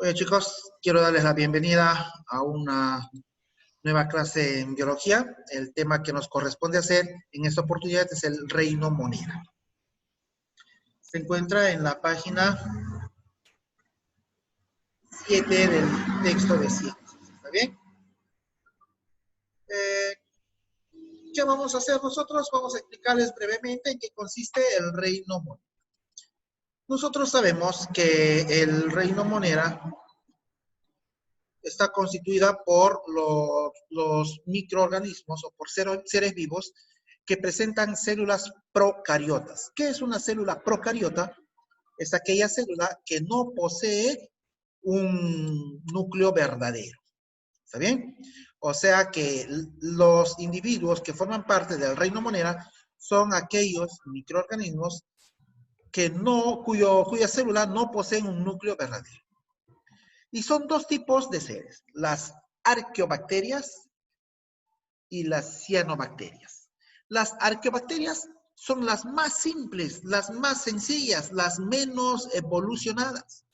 Oye chicos, quiero darles la bienvenida a una nueva clase en biología. El tema que nos corresponde hacer en esta oportunidad es el reino monera. Se encuentra en la página 7 del texto de ciencias. ¿Está bien? ¿Qué vamos a hacer nosotros? Vamos a explicarles brevemente en qué consiste el reino monera. Nosotros sabemos que el reino monera está constituida por los microorganismos o por seres vivos que presentan células procariotas. ¿Qué es una célula procariota? Es aquella célula que no posee un núcleo verdadero. ¿Está bien? O sea que los individuos que forman parte del reino monera son aquellos microorganismos que cuya célula no poseen un núcleo verdadero. Y son dos tipos de seres, las arqueobacterias y las cianobacterias. Las arqueobacterias son las más simples, las más sencillas, las menos evolucionadas.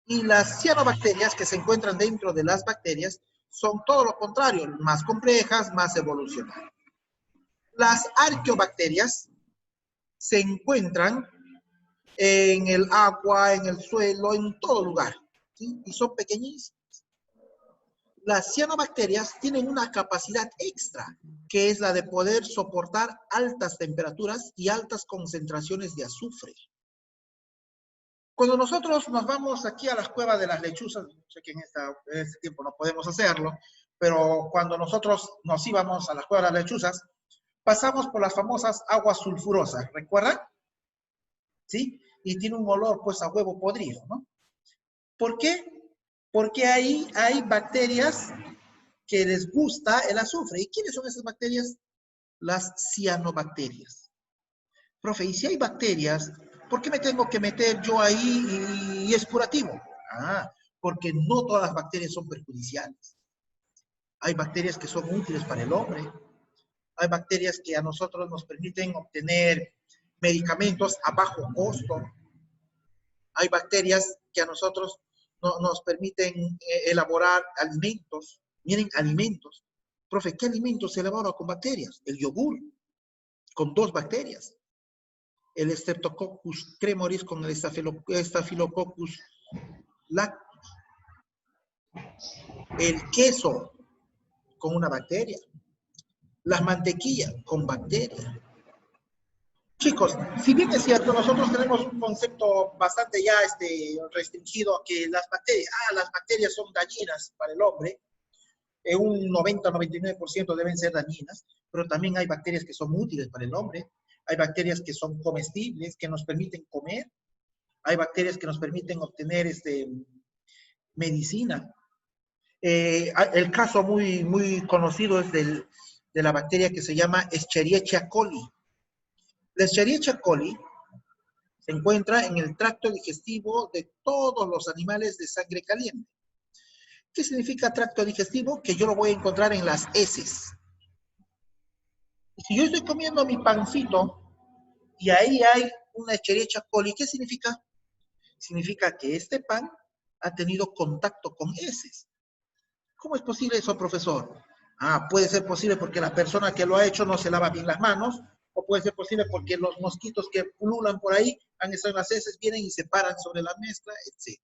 Y las cianobacterias que se encuentran dentro de las bacterias son todo lo contrario, más complejas, más evolucionadas. Las arqueobacterias se encuentran en el agua, en el suelo, en todo lugar, ¿sí? Y son pequeñísimas. Las cianobacterias tienen una capacidad extra, que es la de poder soportar altas temperaturas y altas concentraciones de azufre. Cuando nosotros nos vamos aquí a las cuevas de las lechuzas, sé que en este tiempo no podemos hacerlo, pero cuando nosotros nos íbamos a las cuevas de las lechuzas, pasamos por las famosas aguas sulfurosas, ¿recuerdan? ¿Sí? Y tiene un olor pues a huevo podrido, ¿no? ¿Por qué? Porque ahí hay bacterias que les gusta el azufre. ¿Y quiénes son esas bacterias? Las cianobacterias. Profe, y si hay bacterias, ¿por qué me tengo que meter yo ahí y es curativo? Ah, porque no todas las bacterias son perjudiciales. Hay bacterias que son útiles para el hombre. Hay bacterias que a nosotros nos permiten obtener medicamentos a bajo costo. Hay bacterias que a nosotros nos permiten elaborar alimentos. Miren, alimentos. Profe, ¿qué alimentos se elaboran con bacterias? El yogur, con 2 bacterias. El Streptococcus cremoris con el Staphylococcus lactis. El queso con una bacteria. Las mantequillas con bacterias. Chicos, si bien es cierto, nosotros tenemos un concepto bastante ya restringido a que las bacterias son dañinas para el hombre, un 90-99% deben ser dañinas, pero también hay bacterias que son útiles para el hombre, hay bacterias que son comestibles, que nos permiten comer, hay bacterias que nos permiten obtener medicina. El caso muy conocido es de la bacteria que se llama Escherichia coli. La Escherichia coli se encuentra en el tracto digestivo de todos los animales de sangre caliente. ¿Qué significa tracto digestivo? Que yo lo voy a encontrar en las heces. Si yo estoy comiendo mi pancito y ahí hay una Escherichia coli, ¿qué significa? Significa que este pan ha tenido contacto con heces. ¿Cómo es posible eso, profesor? Puede ser posible porque la persona que lo ha hecho no se lava bien las manos, o puede ser posible porque los mosquitos que pululan por ahí han estado en las heces, vienen y se paran sobre la mezcla, etc.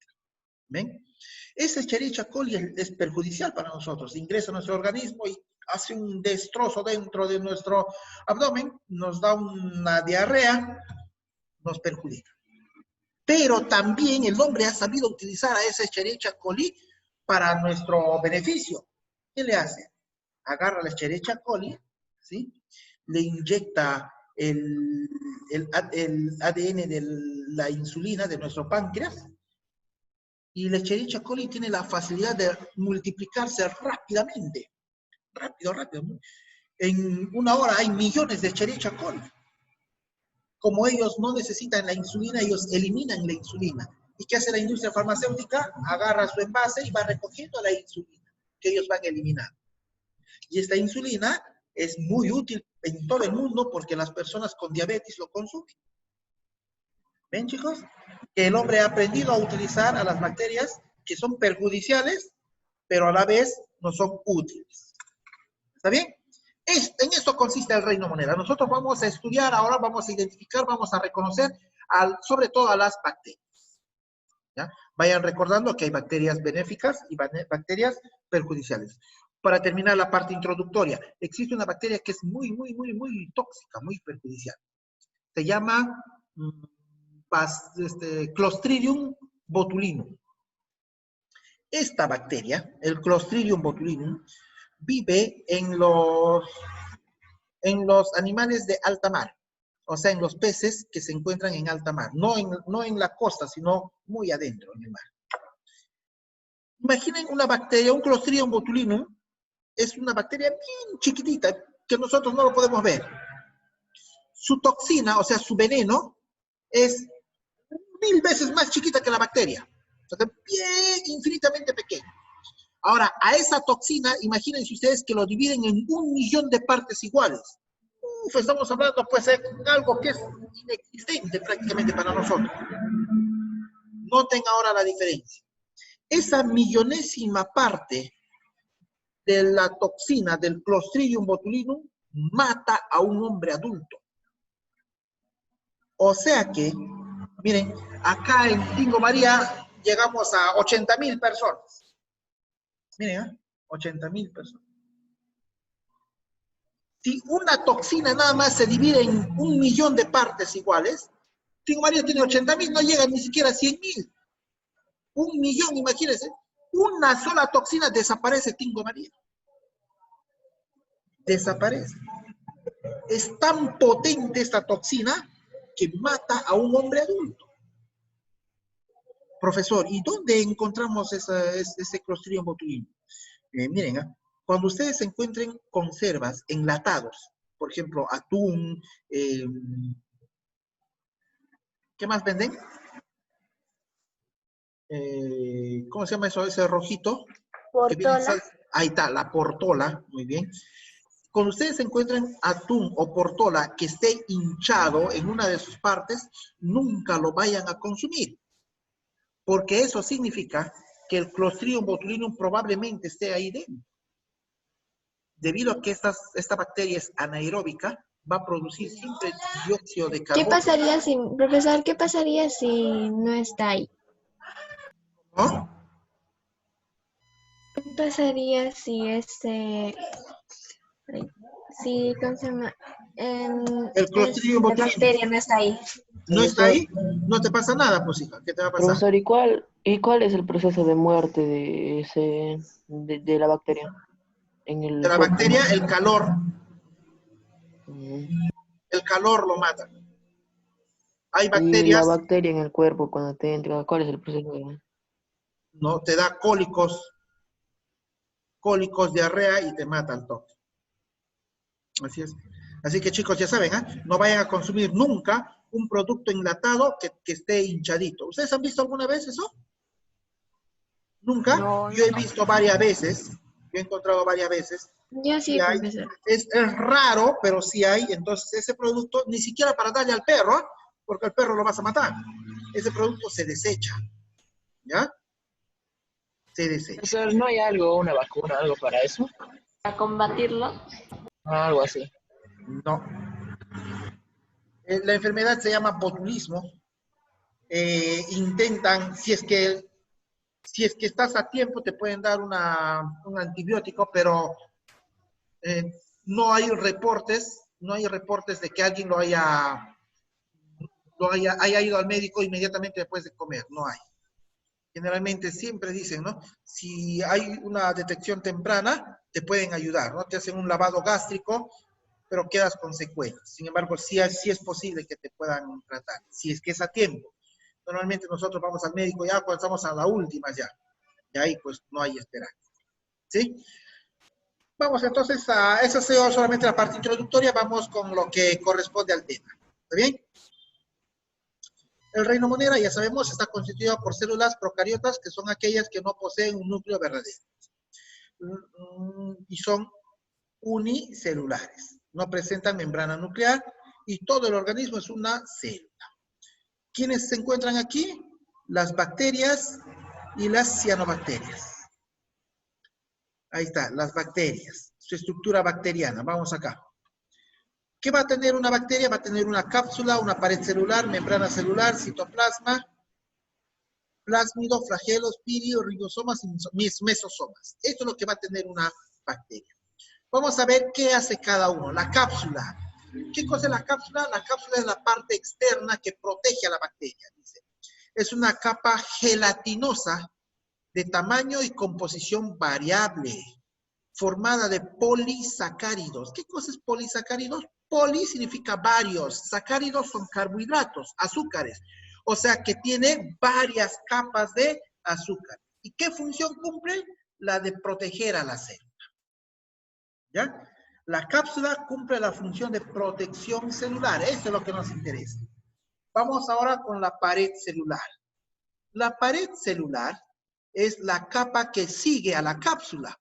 ¿Ven? Ese Escherichia coli es perjudicial para nosotros, ingresa a nuestro organismo y hace un destrozo dentro de nuestro abdomen, nos da una diarrea, nos perjudica. Pero también el hombre ha sabido utilizar a ese Escherichia coli para nuestro beneficio. ¿Qué le hace? Agarra la Escherichia coli, ¿sí? Le inyecta el ADN de la insulina de nuestro páncreas y la Escherichia coli tiene la facilidad de multiplicarse rápidamente. Rápido. En una hora hay millones de Escherichia coli. Como ellos no necesitan la insulina, ellos eliminan la insulina. ¿Y qué hace la industria farmacéutica? Agarra su envase y va recogiendo la insulina que ellos van eliminando. Y esta insulina es muy útil en todo el mundo porque las personas con diabetes lo consumen. ¿Ven, chicos? Que el hombre ha aprendido a utilizar a las bacterias que son perjudiciales, pero a la vez no son útiles. ¿Está bien? En esto consiste el reino monera. Nosotros vamos a estudiar ahora, vamos a identificar, vamos a reconocer sobre todo a las bacterias. ¿Ya? Vayan recordando que hay bacterias benéficas y bacterias perjudiciales. Para terminar la parte introductoria, existe una bacteria que es muy tóxica, muy perjudicial. Se llama Clostridium botulinum. Esta bacteria, el Clostridium botulinum, vive en los animales de alta mar, o sea, en los peces que se encuentran en alta mar, no en la costa, sino muy adentro en el mar. Imaginen una bacteria, un Clostridium botulinum, es una bacteria bien chiquitita, que nosotros no lo podemos ver. Su toxina, o sea, su veneno, es 1000 veces más chiquita que la bacteria. O sea, bien, infinitamente pequeña. Ahora, a esa toxina, imagínense ustedes que lo dividen en 1.000.000 de partes iguales. Estamos hablando pues de algo que es inexistente prácticamente para nosotros. Noten ahora la diferencia. Esa millonésima parte de la toxina del Clostridium botulinum mata a un hombre adulto. O sea que, miren, acá en Tingo María llegamos a 80.000 personas. Miren, 80.000 personas. Si una toxina nada más se divide en 1.000.000 de partes iguales, Tingo María tiene 80.000, no llega ni siquiera a 100.000. 1.000.000, imagínense. Una sola toxina desaparece Tingo María. Desaparece. Es tan potente esta toxina que mata a un hombre adulto. Profesor, ¿y dónde encontramos ese Clostridium botulinum? Miren, cuando ustedes se encuentren conservas enlatados, por ejemplo, atún, ¿qué más venden? ¿Cómo se llama eso? Ese rojito. Portola. Ahí está, la portola, muy bien. Cuando ustedes se encuentren atún o portola que esté hinchado en una de sus partes, nunca lo vayan a consumir, porque eso significa que el Clostridium botulinum probablemente esté ahí dentro. Debido a que esta bacteria es anaeróbica, va a producir siempre dióxido de carbono. ¿Qué pasaría si, profesor, qué pasaría si no está ahí? ¿No? ¿Qué pasaría si ¿cómo se llama? El Clostridium La botulinum bacteria no está ahí? no está Profesor, ahí, no te pasa nada, pues hija, ¿qué te va a pasar? profesor, ¿y cuál es el proceso de muerte de la bacteria en De el la cuerpo bacteria, humano? el calor lo mata. Hay Y la bacterias, bacteria en el cuerpo cuando te entra, ¿cuál es el proceso de...? ¿no? Te da cólicos, diarrea y te mata al toque. Así es. Así que chicos, ya saben, no vayan a consumir nunca un producto enlatado que esté hinchadito. ¿Ustedes han visto alguna vez eso? ¿Nunca? No, Yo he visto varias veces, yo he encontrado varias veces. yo Sí sí, hay. profesor. Es raro, pero sí hay. Entonces ese producto, ni siquiera para darle al perro, porque al perro lo vas a matar. Ese producto se desecha. ¿Ya? Se desecha. Profesor, ¿no hay algo, una vacuna, algo para eso? Para combatirlo. Algo así. No. La enfermedad se llama botulismo. Intentan, si es que estás a tiempo, te pueden dar un antibiótico, pero no hay reportes de que alguien haya ido al médico inmediatamente después de comer. No hay. Generalmente siempre dicen, ¿no? Si hay una detección temprana, te pueden ayudar, ¿no? Te hacen un lavado gástrico, pero quedas con secuelas. Sin embargo, sí es posible que te puedan tratar, si es que es a tiempo. Normalmente nosotros vamos al médico ya cuando estamos a la última ya. Y ahí pues no hay esperanza. ¿Sí? Vamos entonces esa ha sido solamente la parte introductoria, vamos con lo que corresponde al tema. ¿Está bien? El reino monera, ya sabemos, está constituido por células procariotas, que son aquellas que no poseen un núcleo verdadero. Y son unicelulares. No presentan membrana nuclear y todo el organismo es una célula. ¿Quiénes se encuentran aquí? Las bacterias y las cianobacterias. Ahí está, las bacterias. Su estructura bacteriana. Vamos acá. ¿Qué va a tener una bacteria? Va a tener una cápsula, una pared celular, membrana celular, citoplasma, plásmido, flagelos, pirio, ribosomas y mesosomas. Esto es lo que va a tener una bacteria. Vamos a ver qué hace cada uno. La cápsula. ¿Qué cosa es la cápsula? La cápsula es la parte externa que protege a la bacteria. Dice. Es una capa gelatinosa de tamaño y composición variable, formada de polisacáridos. ¿Qué cosa es polisacáridos? Poli significa varios, sacáridos son carbohidratos, azúcares. O sea que tiene varias capas de azúcar. ¿Y qué función cumple? La de proteger a la célula. ¿Ya? La cápsula cumple la función de protección celular. Eso es lo que nos interesa. Vamos ahora con la pared celular. La pared celular es la capa que sigue a la cápsula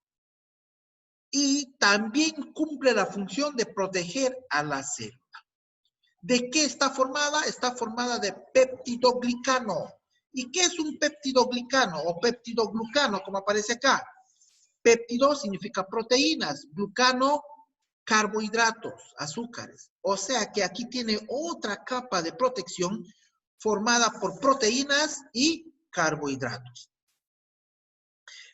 y también cumple la función de proteger a la célula. ¿De qué está formada? Está formada de peptidoglicano. ¿Y qué es un peptidoglicano o peptidoglucano, como aparece acá? Péptido significa proteínas, glucano, carbohidratos, azúcares. O sea que aquí tiene otra capa de protección formada por proteínas y carbohidratos.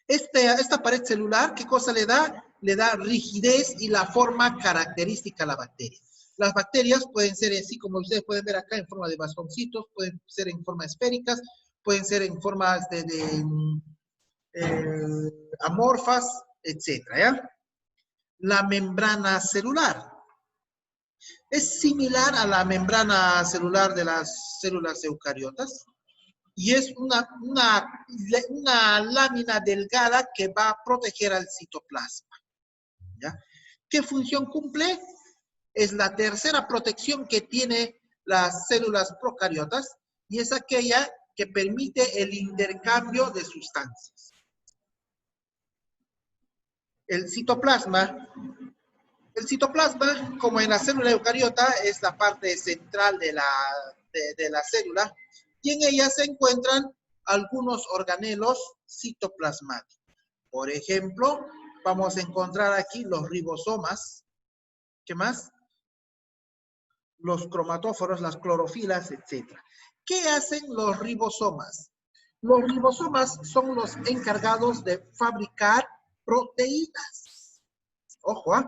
Esta pared celular, ¿qué cosa le da? Le da rigidez y la forma característica a la bacteria. Las bacterias pueden ser así, como ustedes pueden ver acá, en forma de bastoncitos, pueden ser en forma esféricas, pueden ser en formas amorfas, etcétera, ¿ya? La membrana celular. Es similar a la membrana celular de las células eucariotas y es una lámina delgada que va a proteger al citoplasma. ¿Ya? ¿Qué función cumple? Es la tercera protección que tiene las células procariotas y es aquella que permite el intercambio de sustancias. El citoplasma, como en la célula eucariota, es la parte central de la célula y en ella se encuentran algunos organelos citoplasmáticos. Por ejemplo, vamos a encontrar aquí los ribosomas. ¿Qué más? Los cromatóforos, las clorofilas, etc. ¿Qué hacen los ribosomas? Los ribosomas son los encargados de fabricar proteínas. Ojo, ¿eh?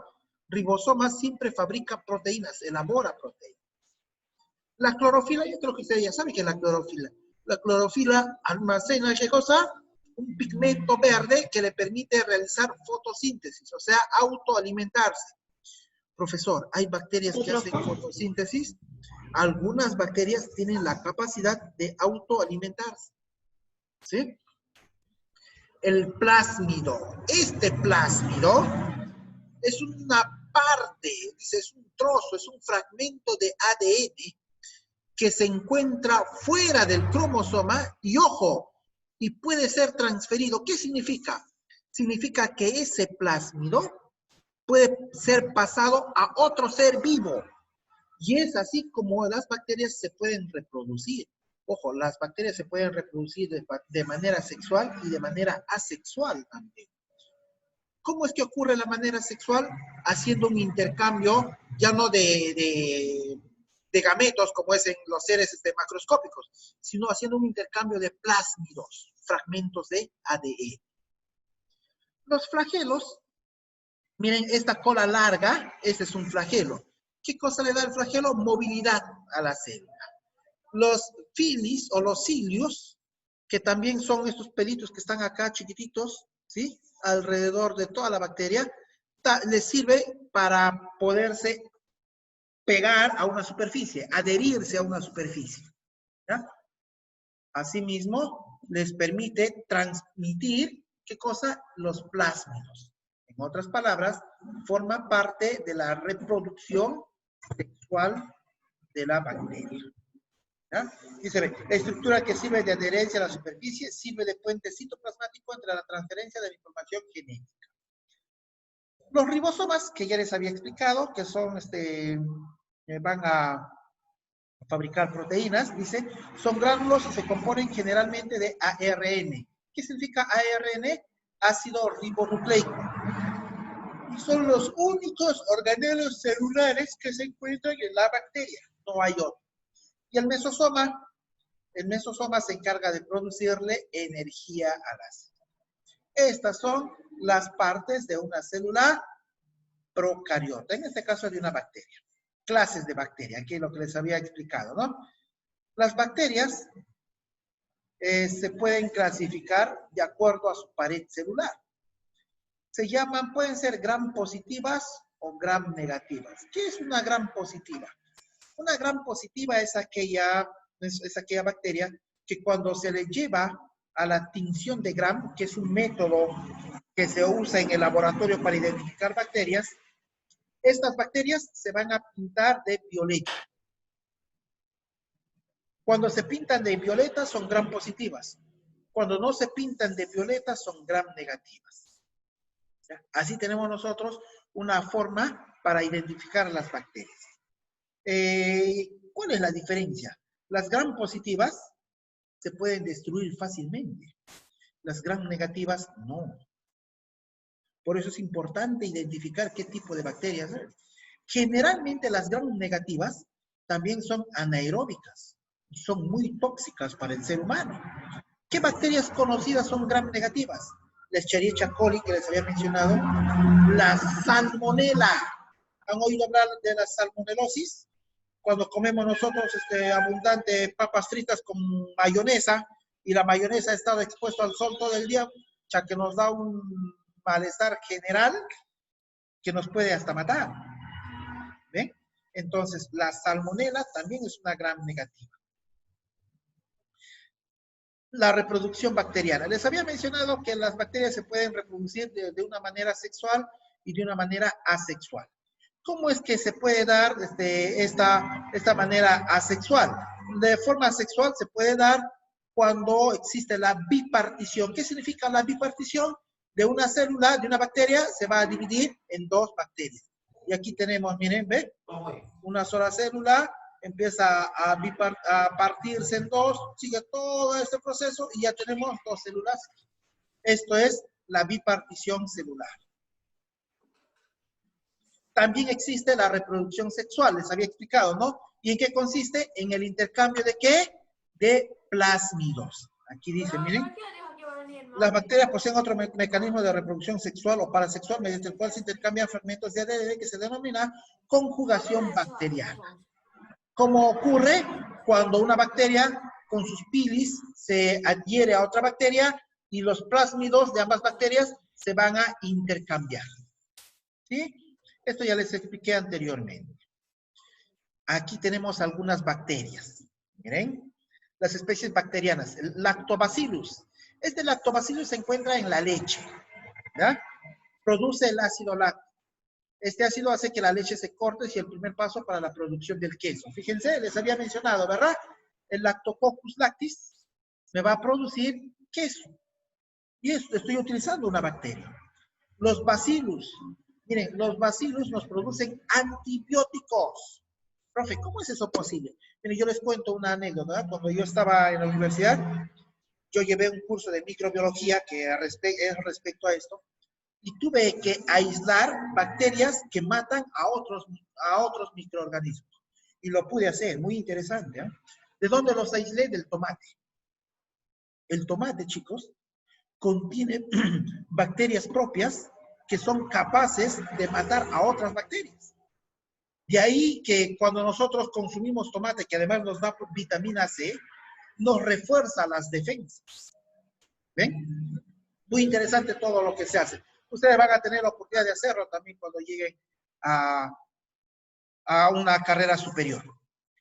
Ribosomas siempre fabrica proteínas, elabora proteínas. La clorofila, yo creo que ustedes ya saben que es la clorofila. La clorofila almacena, ¿qué cosa? Un pigmento verde que le permite realizar fotosíntesis, o sea, autoalimentarse. Profesor, ¿hay bacterias que hacen fotosíntesis? Algunas bacterias tienen la capacidad de autoalimentarse. ¿Sí? El plásmido. Este plásmido es una parte, es un trozo, es un fragmento de ADN que se encuentra fuera del cromosoma y, ojo, y puede ser transferido. ¿Qué significa? Significa que ese plásmido puede ser pasado a otro ser vivo. Y es así como las bacterias se pueden reproducir. Ojo, las bacterias se pueden reproducir de manera sexual y de manera asexual también. ¿Cómo es que ocurre la manera sexual? Haciendo un intercambio, ya no de gametos como es en los seres macroscópicos, sino haciendo un intercambio de plásmidos, fragmentos de ADN. Los flagelos, miren esta cola larga, este es un flagelo. ¿Qué cosa le da el flagelo? Movilidad a la célula. Los filis o los cilios, que también son estos pelitos que están acá chiquititos, ¿sí? Alrededor de toda la bacteria, les sirve para poderse pegar a una superficie, adherirse a una superficie. ¿Ya? Asimismo, les permite transmitir, ¿qué cosa? Los plásmidos. En otras palabras, forma parte de la reproducción sexual de la bacteria. ¿Ya? Dice, la estructura que sirve de adherencia a la superficie sirve de puente citoplasmático entre la transferencia de la información genética. Los ribosomas, que ya les había explicado, que son, van a fabricar proteínas, dice, son gránulos y se componen generalmente de ARN. ¿Qué significa ARN? Ácido ribonucleico. Y son los únicos organelos celulares que se encuentran en la bacteria. No hay otro. Y el mesosoma se encarga de producirle energía a la célula. Estas son las partes de una célula procariota, en este caso de una bacteria. Clases de bacterias, aquí es lo que les había explicado, ¿no? Las bacterias se pueden clasificar de acuerdo a su pared celular. Se llaman, pueden ser gram positivas o gram negativas. ¿Qué es una gram positiva? Una gram positiva es aquella bacteria que cuando se le lleva a la tinción de gram, que es un método que se usa en el laboratorio para identificar bacterias, estas bacterias se van a pintar de violeta. Cuando se pintan de violeta son gram positivas. Cuando no se pintan de violeta son gram negativas. Así tenemos nosotros una forma para identificar las bacterias. ¿Cuál es la diferencia? Las gram positivas se pueden destruir fácilmente. Las gram negativas no. Por eso es importante identificar qué tipo de bacterias es. Generalmente las gram negativas también son anaeróbicas y son muy tóxicas para el ser humano. ¿Qué bacterias conocidas son gram negativas? La Escherichia coli, que les había mencionado. La salmonela. ¿Han oído hablar de la salmonelosis? Cuando comemos nosotros abundante papas fritas con mayonesa y la mayonesa ha estado expuesta al sol todo el día, ya que nos da un malestar general que nos puede hasta matar. ¿Ven? Entonces, la salmonela también es una gram negativa. La reproducción bacteriana. Les había mencionado que las bacterias se pueden reproducir de una manera sexual y de una manera asexual. ¿Cómo es que se puede dar esta manera asexual? De forma asexual se puede dar cuando existe la bipartición. ¿Qué significa la bipartición? De una célula, de una bacteria, se va a dividir en dos bacterias. Y aquí tenemos, miren, ¿ven? Una sola célula empieza a partirse en dos, sigue todo este proceso y ya tenemos dos células. Esto es la bipartición celular. También existe la reproducción sexual, les había explicado, ¿no? ¿Y en qué consiste? En el intercambio ¿de qué? De plásmidos. Aquí dice, miren. Las bacterias poseen otro mecanismo de reproducción sexual o parasexual mediante el cual se intercambian fragmentos de ADN que se denomina conjugación bacteriana. ¿Cómo ocurre? Cuando una bacteria con sus pilis se adhiere a otra bacteria y los plásmidos de ambas bacterias se van a intercambiar. ¿Sí? Esto ya les expliqué anteriormente. Aquí tenemos algunas bacterias. Miren, las especies bacterianas. El Lactobacillus. Este Lactobacillus se encuentra en la leche. ¿Ya? Produce el ácido láctico. Este ácido hace que la leche se corte y es el primer paso para la producción del queso. Fíjense, les había mencionado, ¿verdad? El Lactococcus lactis me va a producir queso. Y estoy utilizando una bacteria. Los bacillus. Miren, los bacillus nos producen antibióticos. Profe, ¿cómo es eso posible? Miren, yo les cuento una anécdota. Cuando yo estaba en la universidad, yo llevé un curso de microbiología que es respecto a esto. Y tuve que aislar bacterias que matan a otros microorganismos. Y lo pude hacer, muy interesante. ¿Eh? ¿De dónde los aislé? Del tomate. El tomate, chicos, contiene bacterias propias que son capaces de matar a otras bacterias. De ahí que cuando nosotros consumimos tomate, que además nos da vitamina C, nos refuerza las defensas. ¿Ven? Muy interesante todo lo que se hace. Ustedes van a tener la oportunidad de hacerlo también cuando lleguen a una carrera superior.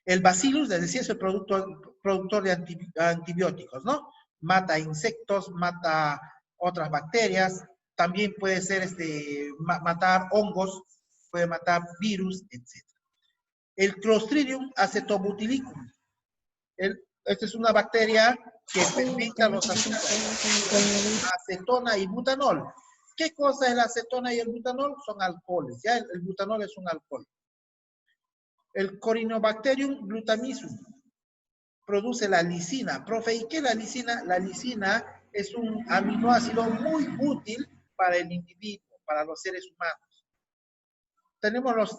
El Bacillus, les decía, es el productor de antibióticos, ¿no? Mata insectos, mata otras bacterias, también puede ser matar hongos, puede matar virus, etc. El Clostridium acetobutylicum. Esta es una bacteria que fermenta los azúcares, acetona y butanol. ¿Qué cosa es la acetona y el butanol? Son alcoholes, ¿ya? El butanol es un alcohol. El Corynebacterium glutamisum produce la lisina. Profe, ¿y qué es la lisina? La lisina es un aminoácido muy útil para el individuo, para los seres humanos. Tenemos los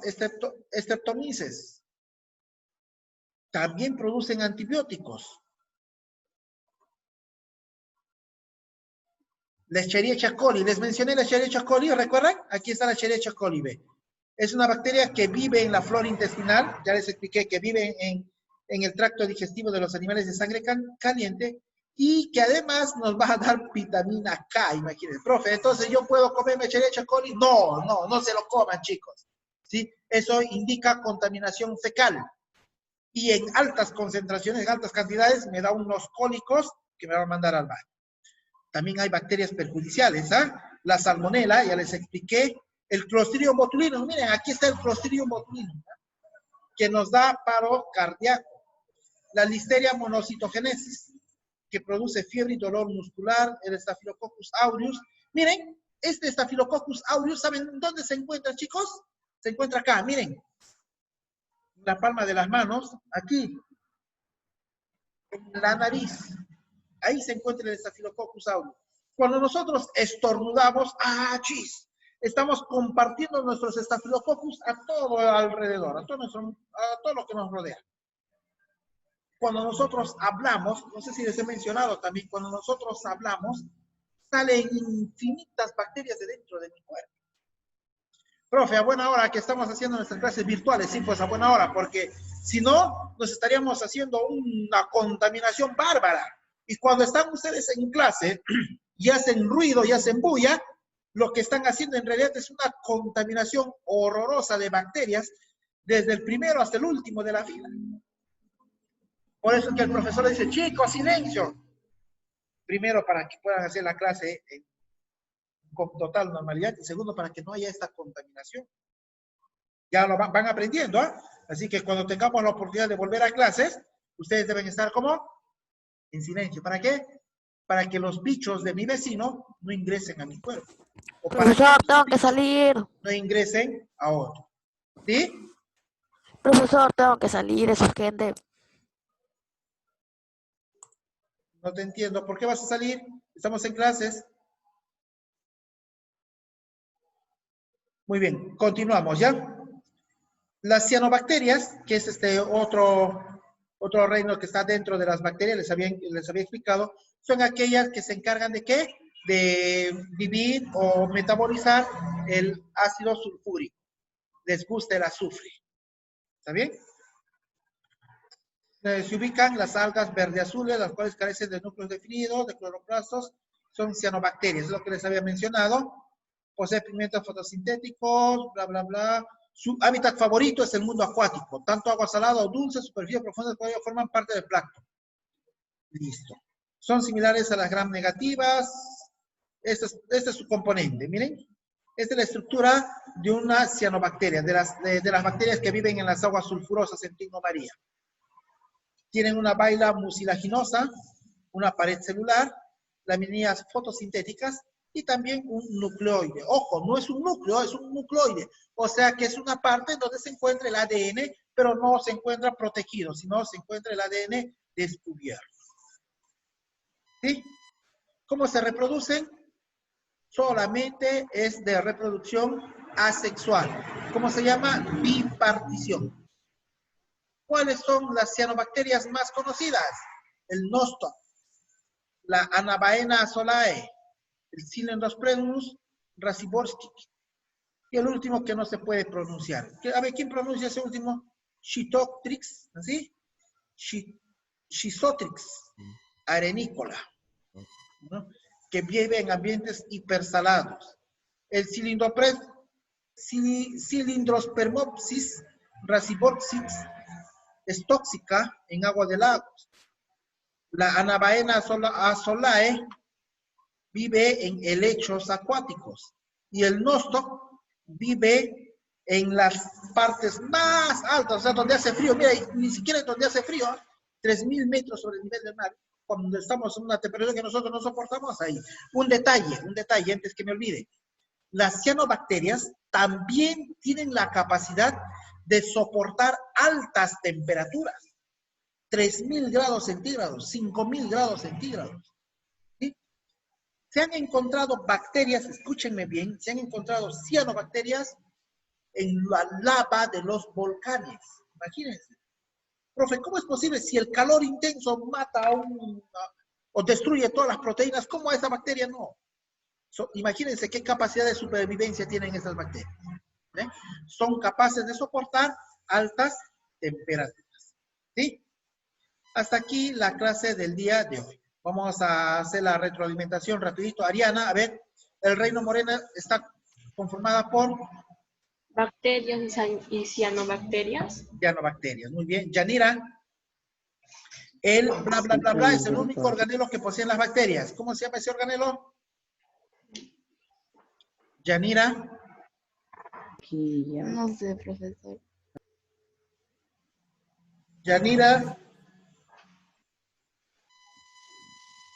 Streptomyces. También producen antibióticos. La Escherichia coli. Les mencioné la Escherichia coli, ¿recuerdan? Aquí está la Escherichia coli, ¿ve? Es una bacteria que vive en la flora intestinal. Ya les expliqué que vive en el tracto digestivo de los animales de sangre caliente y que además nos va a dar vitamina K, imagínense. Profe, entonces yo puedo comerme Escherichia coli. No se lo coman, chicos. ¿Sí? Eso indica contaminación fecal. Y en altas concentraciones, en altas cantidades, me da unos cólicos que me van a mandar al baño. También hay bacterias perjudiciales, ¿ah? La salmonela, ya les expliqué. El Clostridium botulinum, miren, aquí está el Clostridium botulinum, ¿no? Que nos da paro cardíaco. La Listeria monocitogenesis, que produce fiebre y dolor muscular. El Staphylococcus aureus. Miren, este Staphylococcus aureus, ¿saben dónde se encuentra, chicos? Se encuentra acá, miren. La palma de las manos, aquí, en la nariz. Ahí se encuentra el Staphylococcus aureus. Cuando nosotros estornudamos, chis, estamos compartiendo nuestros Staphylococcus a todo alrededor, a todo lo que nos rodea. Cuando nosotros hablamos, no sé si les he mencionado también, cuando nosotros hablamos, salen infinitas bacterias de dentro de mi cuerpo. Profe, a buena hora que estamos haciendo nuestras clases virtuales, sí, pues a buena hora, porque si no, nos estaríamos haciendo una contaminación bárbara. Y cuando están ustedes en clase y hacen ruido y hacen bulla, lo que están haciendo en realidad es una contaminación horrorosa de bacterias desde el primero hasta el último de la fila. Por eso es que el profesor dice, chicos, silencio. Primero, para que puedan hacer la clase con total normalidad, y segundo, para que no haya esta contaminación. Ya lo van aprendiendo, ¿eh? Así que cuando tengamos la oportunidad de volver a clases, ustedes deben estar como en silencio. ¿Para qué? Para que los bichos de mi vecino no ingresen a mi cuerpo. O para Profesor, que tengo que salir. no ingresen a otro. ¿Sí? Profesor, tengo que salir, es urgente. No te entiendo. ¿Por qué vas a salir? Estamos en clases. Muy bien, continuamos, ¿ya? Las cianobacterias, que es este otro reino que está dentro de las bacterias, les había explicado, son aquellas que se encargan de ¿qué? De vivir o metabolizar el ácido sulfúrico. Les gusta el azufre. ¿Está bien? Se ubican las algas verde-azules, las cuales carecen de núcleos definidos, de cloroplastos, son cianobacterias, es lo que les había mencionado. Posee pigmentos fotosintéticos, bla, bla, bla. Su hábitat favorito es el mundo acuático, tanto agua salada o dulce, superficie profunda, forman parte del plancton. Listo. Son similares a las gram negativas. Este es su componente, miren. Esta es la estructura de una cianobacteria, de las bacterias que viven en las aguas sulfurosas en Tigno María. Tienen una vaina mucilaginosa, una pared celular, laminías fotosintéticas y también un nucleoide. Ojo, no es un núcleo, es un nucleoide. O sea que es una parte donde se encuentra el ADN, pero no se encuentra protegido, sino se encuentra el ADN descubierto. ¿Sí? ¿Cómo se reproducen? Solamente es de reproducción asexual. ¿Cómo se llama? Bipartición. ¿Cuáles son las cianobacterias más conocidas? El Nostoc, la Anabaena azolae, el Cylindrospredmus raciborskii, y el último que no se puede pronunciar. A ver, ¿quién pronuncia ese último? Schistoctrix, ¿así? Schizotrix arenicola, ¿no? Que vive en ambientes hipersalados. El Cylindrospermopsis raciborskii es tóxica en agua de lagos. La Anabaena azolae vive en helechos acuáticos. Y el Nostoc vive en las partes más altas, o sea, donde hace frío. Mira, ni siquiera donde hace frío, 3.000 metros sobre el nivel del mar, cuando estamos en una temperatura que nosotros no soportamos ahí. Un detalle, antes que me olvide. Las cianobacterias también tienen la capacidad de soportar altas temperaturas. 3.000 grados centígrados, 5.000 grados centígrados. ¿Sí? Se han encontrado bacterias, escúchenme bien, se han encontrado cianobacterias en la lava de los volcanes. Imagínense. Profe, ¿cómo es posible si el calor intenso mata o destruye todas las proteínas? ¿Cómo a esa bacteria no? Imagínense qué capacidad de supervivencia tienen esas bacterias. ¿Eh? Son capaces de soportar altas temperaturas. ¿Sí? Hasta aquí la clase del día de hoy. Vamos a hacer la retroalimentación rapidito. Ariana, a ver, el reino morena está conformada por Bacterias y cianobacterias. cianobacterias. Muy bien. Yanira, el bla, bla, bla, bla es el único organelo que poseen las bacterias. ¿Cómo se llama ese organelo? Yanira. No sé, profesor. Yanira.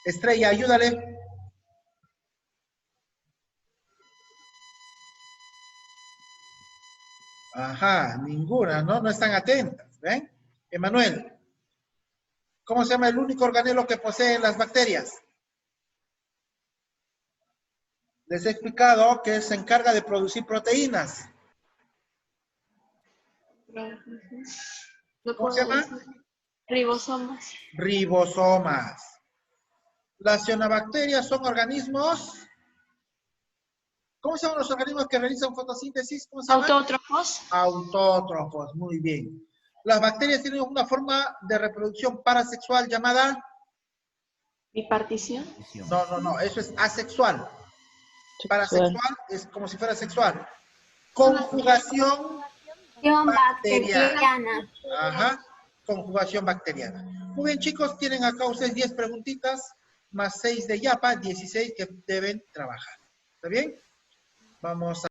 Estrella, ayúdale. Ajá, ninguna, ¿no? No están atentas, ¿ven? Emanuel, ¿cómo se llama el único organelo que posee las bacterias? Les he explicado que se encarga de producir proteínas. No ¿Cómo se puedo llama? decir. Ribosomas. Ribosomas. Las cianobacterias son organismos. ¿Cómo se llaman los organismos que realizan fotosíntesis? ¿Cómo se llaman? Autótrofos. Autótrofos, muy bien. Las bacterias tienen una forma de reproducción parasexual llamada... Bipartición. No, eso es asexual. Parasexual es como si fuera sexual. Conjugación bacteriana. Ajá, conjugación bacteriana. Muy bien, chicos, tienen acá ustedes 10 preguntitas, más 6 de YAPA, 16 que deben trabajar. ¿Está bien? Vamos a